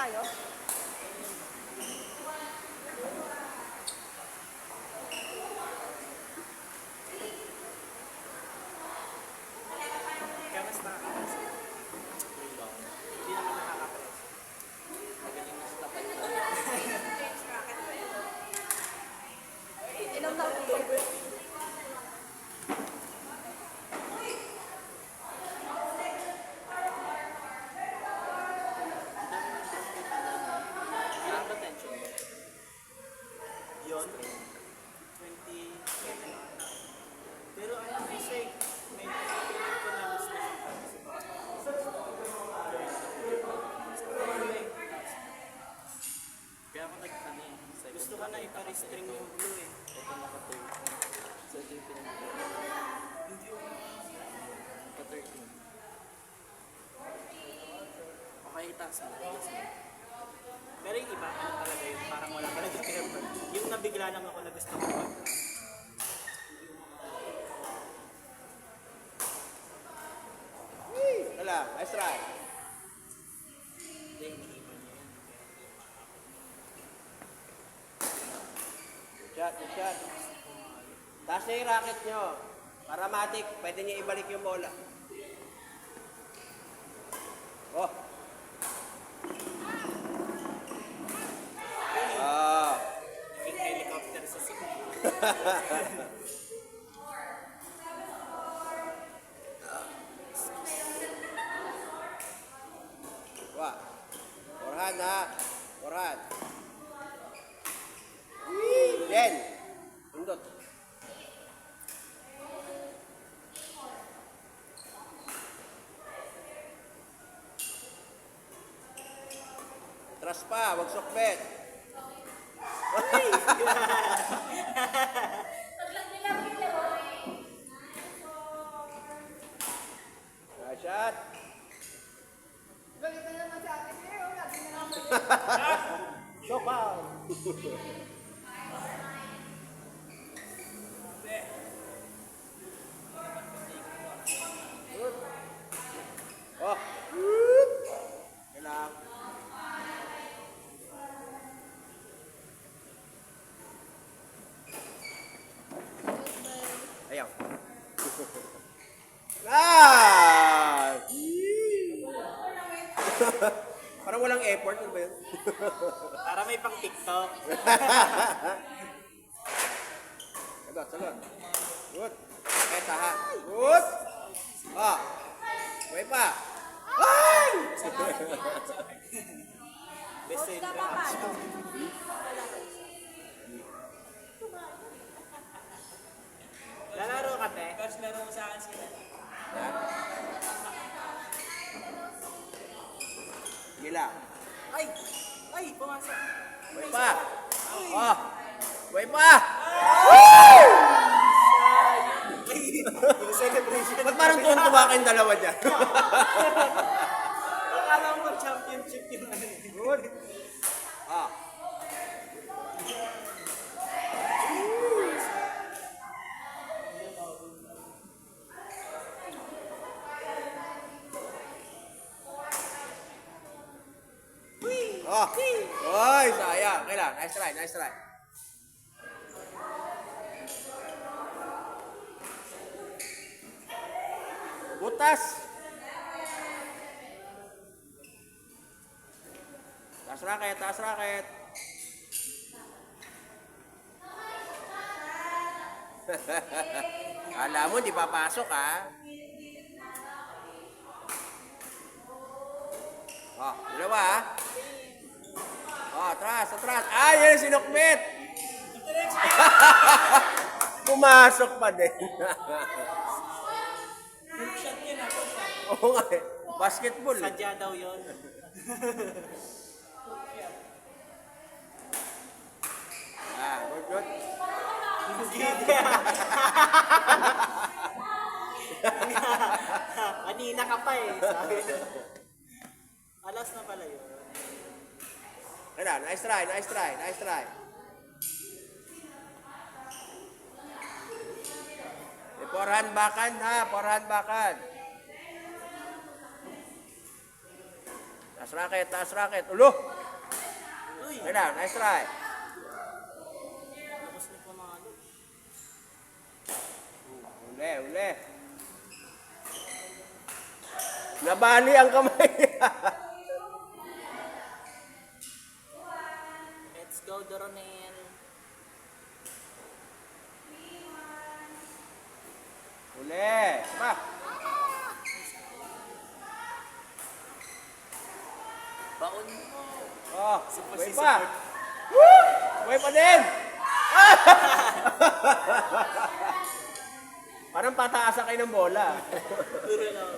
tayo? Kamusta ka? Hindi naman nakaka-press. Magaling na sa tapat ko. Inom na ako. Ilang ba tension mo? Yun? 27. Pero ano kasi, may feeling ko na mas kaya ako nag-ano eh. Gusto ko na ipa-restring yung blue eh. Ito naka-13. So ito yung pinag-13. Okay, itaas mo. Pero yung iba, ano talaga yun, parang wala talaga effort. Yung nabigla lang ako na gusto ko. Wala, nice try. Hindi, iniipan niya yan. Good shot. Taas na yung racket nyo. Para matik, pwede nyo ibalik yung bola. Oh. Ah. Naging helicopter sa sikip. Wah. Forehand ha. Forehand. Then. Pindot. Atras pa, wag sukbet. Nice shot. Galit na naman si ate Claire. Lagi na naman. So foul. Oh. Kailangan. Ayaw. Ah! Parang walang effort, ano ba yun? Para may pang TikTok. Sagot, sagot. Good. Okay, taha. Good. Ah. Way pa. Ay! Best Coach in na pa class. Lalaro ka, te? Coach, laro mo sa akin sila. Gila. Ay! Ay! Pumasok! Way pa. Ah. Way pa. Yung celebration. Ba't parang tuntua kayong dalawa dyan? Akala mo championship yung ano. Good. Ah. Oh. Oy, sayang. Kailan? Nice try, nice try. Butas. Taas raket, taas raket. Alam mo, di papasok ha. Oh, dalawa ha. Oh, atras, atras. Ah, yan sinukbit. Pumasok pa din. Shot yun ako. Oo nga eh. Basketball eh. Sadya daw yun. Ah, good, good. Kanina ka pa eh. Sabi. Alas na pala yun. Kailan? Nice try, nice try, nice try. May forehand backhand ha, forehand backhand. Taas racket, taas racket. Ulo! Ayun lang, nice try. Lakas ni Pamalo. Uli, uli. Nabali ang kamay. Let's go, Doronel. Uli. Ba? Baon mo. Oh, Super buhay si pa. support. Woo! Buhay pa din. Parang pataasan kayo ng bola. Puro na ako.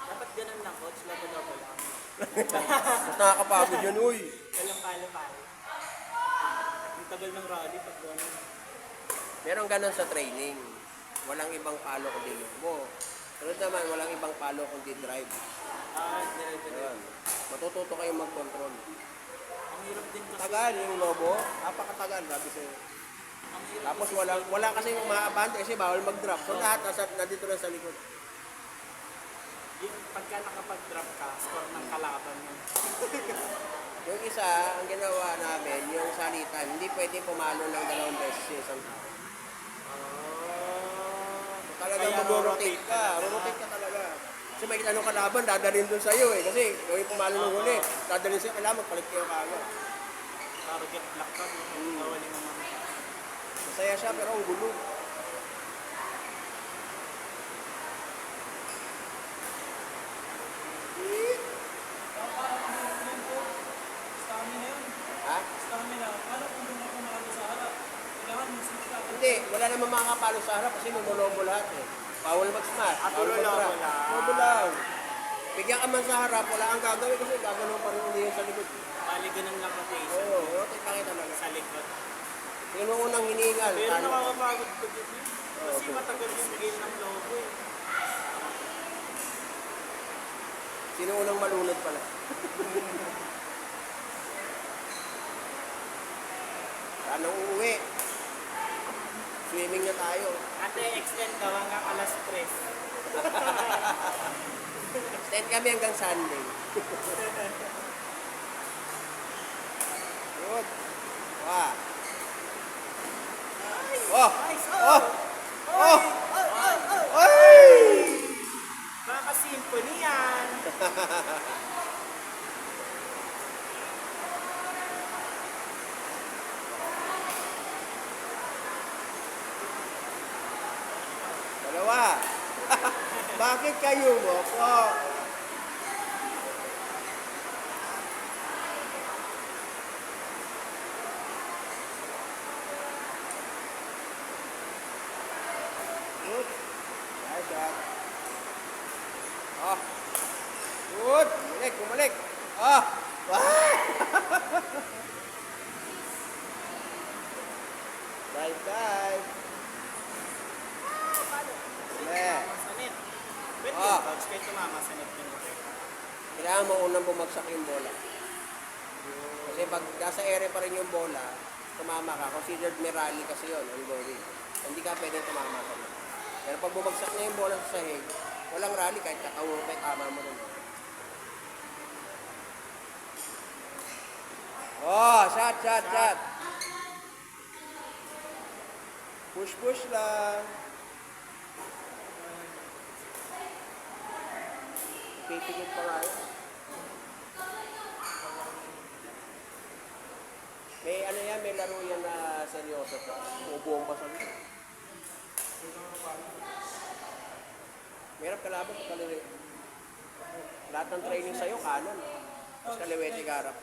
Dapat ganun lang, coach. Labo-labo lang. Mas nakakapagod yun, uy. Walang palo-palo. Ang tagal ng rally pag gano'n. Meron ganun sa training. Walang ibang palo kundi mo. Sunod naman, walang ibang palo kundi drive. Dire-dire. Ayun. Matututo kayo mag-control. Ang hirap din kasi. Tagal yung lobo. Napakatagal, sabi sa'yo. Ang hirap Tapos kasi wala kasi maabante kasi bawal mag-drop. So lahat nandito lang sa likod. yung pagka nakapag-drop ka, score ng kalaban mo. Yung isa, ang ginawa namin, yung salitan, hindi pwedeng pumalo ng 2 beses yung isang tao. Talagang Kaya mag-rotate ka. Rotate ka talaga. Kasi may anong kalaban, dadalhin dun sa'yo eh. Kasi yung pumalo ng huli, dadalhin sa'yo, kailangan magpalit kayo kagad. Target block ka, nawali naman. Masaya siya pero ang gulo. Ha? Hindi, wala namang makakapalo sa harap kasi lumulobo lahat eh. Bawal mag-smash, bawal mag-drop. Lobo lang. Bigyan ka man sa harap, wala kang gagawin kasi gagawin pa rin ulit yun sa likod. Bali ganun lang rotation Oo, rotate pa kita talaga. sa likod. Sino unang hiningal? Pero Talo. nakakapagod ko din yun. Kasi matagal yung game ng lobo eh. Sino unang malunod pala? Sana uuwi. Swimming na tayo. Ate, extend daw hanggang alas 3. Extend kami hanggang Sunday. Good. Wow. Oh! Oh! Oh! Ay! Baka symphony yan. Dalawa. Bakit kayo mo po? Good. Nice shot. Oh. Good. Bumalik, bumalik. Oh. Ah. Dive, dive. Yeah. Sa net. Pwede Ah. yung coach, kahit tumama sa net yun. Kailangan mo unang bumagsak yung bola. Kasi pag nasa area pa rin yung bola, tumama ka. Considered may rally kasi yun, ongoing. Hindi ka pwedeng tumama ka. Pero pag bumagsak na yung bola sa sahig, walang rally kahit kakawukay, tama mo rin. Oh, shot, shot, shot. Push, push lang. Pipigit pa nga yun. May ano yan, may laro yan na seryoso pa. Ubuong pa sa loob. Merap kalaban sa kaliwete. Lahat ng training sa'yo, kanan. Tapos kaliwete ka harap.